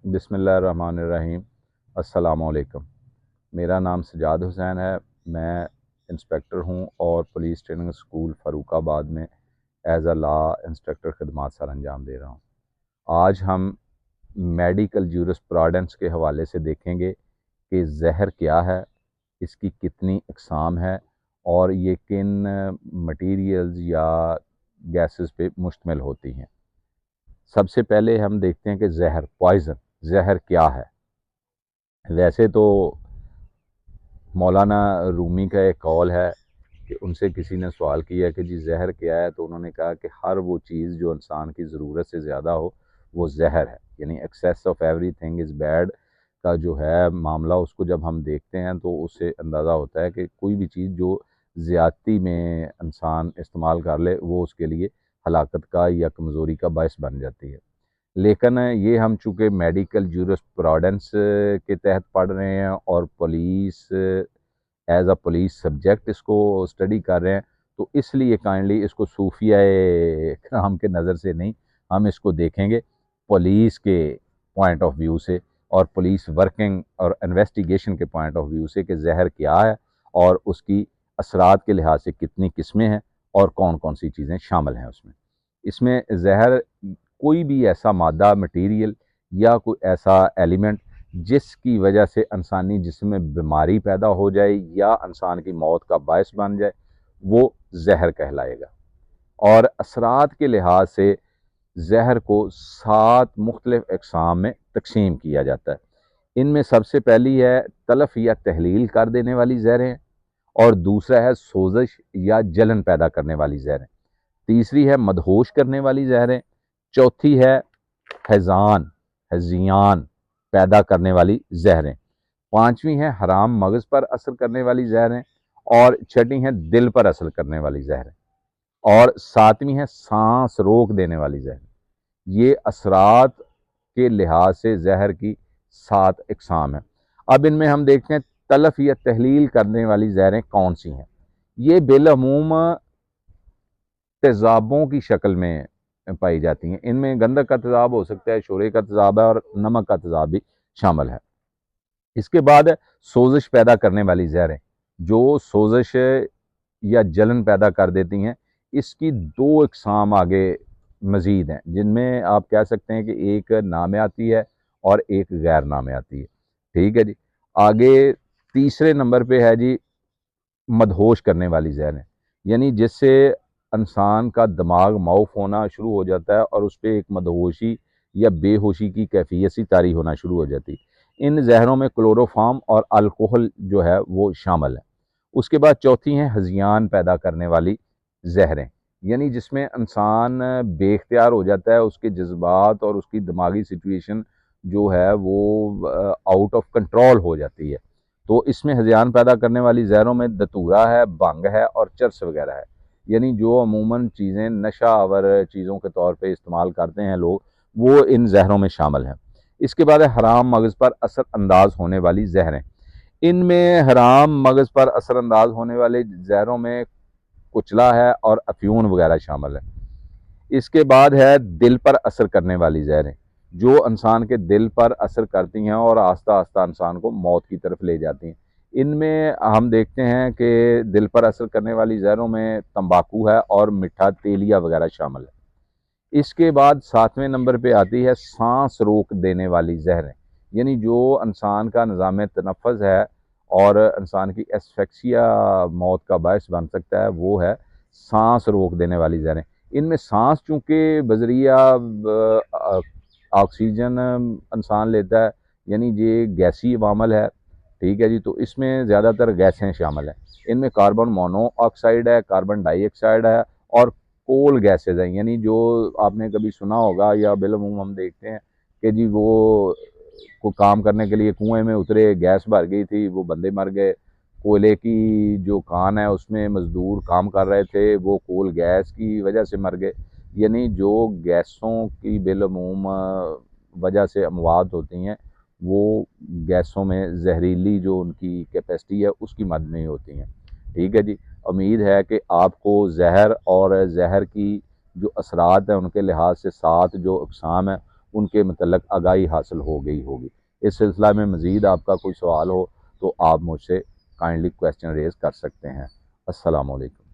بسم اللہ الرحمن الرحیم۔ السلام علیکم۔ میرا نام سجاد حسین ہے۔ میں انسپیکٹر ہوں اور پولیس ٹریننگ اسکول فاروق آباد میں ایز اے لا انسٹرکٹر خدمات سر انجام دے رہا ہوں۔ آج ہم میڈیکل جورسپروڈنس کے حوالے سے دیکھیں گے کہ زہر کیا ہے، اس کی کتنی اقسام ہے اور یہ کن مٹیریلز یا گیسز پہ مشتمل ہوتی ہیں۔ سب سے پہلے ہم دیکھتے ہیں کہ زہر، پوائزن، زہر کیا ہے۔ ویسے تو مولانا رومی کا ایک قول ہے کہ ان سے کسی نے سوال کیا کہ جی زہر کیا ہے، تو انہوں نے کہا کہ ہر وہ چیز جو انسان کی ضرورت سے زیادہ ہو وہ زہر ہے، یعنی access of every thing is bad کا جو ہے معاملہ، اس کو جب ہم دیکھتے ہیں تو اس سے اندازہ ہوتا ہے کہ کوئی بھی چیز جو زیادتی میں انسان استعمال کر لے وہ اس کے لیے ہلاکت کا یا کمزوری کا باعث بن جاتی ہے۔ لیکن یہ ہم چونکہ میڈیکل جورسپروڈنس کے تحت پڑھ رہے ہیں اور police as a police subject اس کو اسٹڈی کر رہے ہیں، تو اس لیے کائنڈلی اس کو صوفیہ کرام کے نظر سے نہیں، ہم اس کو دیکھیں گے پولیس کے پوائنٹ آف ویو سے اور پولیس ورکنگ اور انویسٹیگیشن کے پوائنٹ آف ویو سے کہ زہر کیا ہے اور اس کی اثرات کے لحاظ سے کتنی قسمیں ہیں اور کون کون سی چیزیں شامل ہیں اس میں۔ اس میں زہر کوئی بھی ایسا مادہ، مٹیریل یا کوئی ایسا ایلیمنٹ جس کی وجہ سے انسانی جسم میں بیماری پیدا ہو جائے یا انسان کی موت کا باعث بن جائے وہ زہر کہلائے گا۔ اور اثرات کے لحاظ سے زہر کو 7 مختلف اقسام میں تقسیم کیا جاتا ہے۔ ان میں سب سے پہلی ہے تلف یا تحلیل کر دینے والی زہریں، اور دوسرا ہے سوزش یا جلن پیدا کرنے والی زہریں، تیسری ہے مدہوش کرنے والی زہریں، چوتھی ہے ہذیان پیدا کرنے والی زہریں، پانچویں ہے حرام مغز پر اثر کرنے والی زہریں، اور چھٹی ہیں دل پر اثر کرنے والی زہریں، اور ساتویں ہے سانس روک دینے والی زہریں۔ یہ اثرات کے لحاظ سے زہر کی 7 اقسام ہیں۔ اب ان میں ہم دیکھتے ہیں تلف یا تحلیل کرنے والی زہریں کون سی ہیں۔ یہ بالعموم تیزابوں کی شکل میں پائی جاتی ہیں۔ ان میں گندھک کا تیزاب ہو سکتا ہے، شورے کا تیزاب ہے، اور نمک کا تیزاب بھی شامل ہے۔ اس کے بعد سوزش پیدا کرنے والی زہریں، جو سوزش یا جلن پیدا کر دیتی ہیں۔ اس کی 2 اقسام آگے مزید ہیں، جن میں آپ کہہ سکتے ہیں کہ ایک نامیاتی ہے اور ایک غیر نامیاتی ہے۔ ٹھیک ہے جی۔ آگے تیسرے نمبر پہ ہے جی مدہوش کرنے والی زہریں، یعنی جس سے انسان کا دماغ معاف ہونا شروع ہو جاتا ہے اور اس پہ ایک مدہوشی یا بے ہوشی کی کیفیت سی طاری ہونا شروع ہو جاتی ہے۔ ان زہروں میں کلوروفارم اور الکوہل جو ہے وہ شامل ہے۔ اس کے بعد چوتھی ہیں ہذیان پیدا کرنے والی زہریں، یعنی جس میں انسان بے اختیار ہو جاتا ہے، اس کے جذبات اور اس کی دماغی سچویشن جو ہے وہ آؤٹ آف کنٹرول ہو جاتی ہے۔ تو اس میں ہذیان پیدا کرنے والی زہروں میں دتورا ہے، بھنگ ہے اور چرس وغیرہ ہے، یعنی جو عموماً چیزیں نشہ آور چیزوں کے طور پہ استعمال کرتے ہیں لوگ، وہ ان زہروں میں شامل ہیں۔ اس کے بعد ہے حرام مغز پر اثر انداز ہونے والی زہریں۔ ان میں حرام مغز پر اثر انداز ہونے والے زہروں میں کچلا ہے اور افیون وغیرہ شامل ہے۔ اس کے بعد ہے دل پر اثر کرنے والی زہریں، جو انسان کے دل پر اثر کرتی ہیں اور آہستہ آہستہ انسان کو موت کی طرف لے جاتی ہیں۔ ان میں ہم دیکھتے ہیں کہ دل پر اثر کرنے والی زہروں میں تمباکو ہے اور میٹھا تیلیا وغیرہ شامل ہے۔ اس کے بعد 7ویں نمبر پہ آتی ہے سانس روک دینے والی زہریں، یعنی جو انسان کا نظام تنفس ہے اور انسان کی اسفیکسیا موت کا باعث بن سکتا ہے، وہ ہے سانس روک دینے والی زہریں۔ ان میں سانس چونکہ بذریعہ آکسیجن انسان لیتا ہے، یعنی یہ گیسی عوامل ہے۔ ٹھیک ہے جی۔ تو اس میں زیادہ تر گیسیں شامل ہیں۔ ان میں کاربن مونو آکسائڈ ہے، کاربن ڈائی آکسائڈ ہے اور کول گیسز ہیں، یعنی جو آپ نے کبھی سنا ہوگا یا بالعموم ہم دیکھتے ہیں کہ جی وہ کو کام کرنے کے لیے کنویں میں اترے، گیس بھر گئی تھی، وہ بندے مر گئے۔ کوئلے کی جو کان ہے اس میں مزدور کام کر رہے تھے، وہ کول گیس کی وجہ سے مر گئے۔ یعنی جو گیسوں کی بالعموم وجہ سے اموات ہوتی ہیں، وہ گیسوں میں زہریلی جو ان کی کیپیسٹی ہے اس کی مد میں ہی ہوتی ہیں۔ ٹھیک ہے جی۔ امید ہے کہ آپ کو زہر اور زہر کی جو اثرات ہیں ان کے لحاظ سے 7 جو اقسام ہیں ان کے متعلق آگاہی حاصل ہو گئی ہوگی۔ اس سلسلہ میں مزید آپ کا کوئی سوال ہو تو آپ مجھ سے کائنڈلی کویسچن ریز کر سکتے ہیں۔ السلام علیکم۔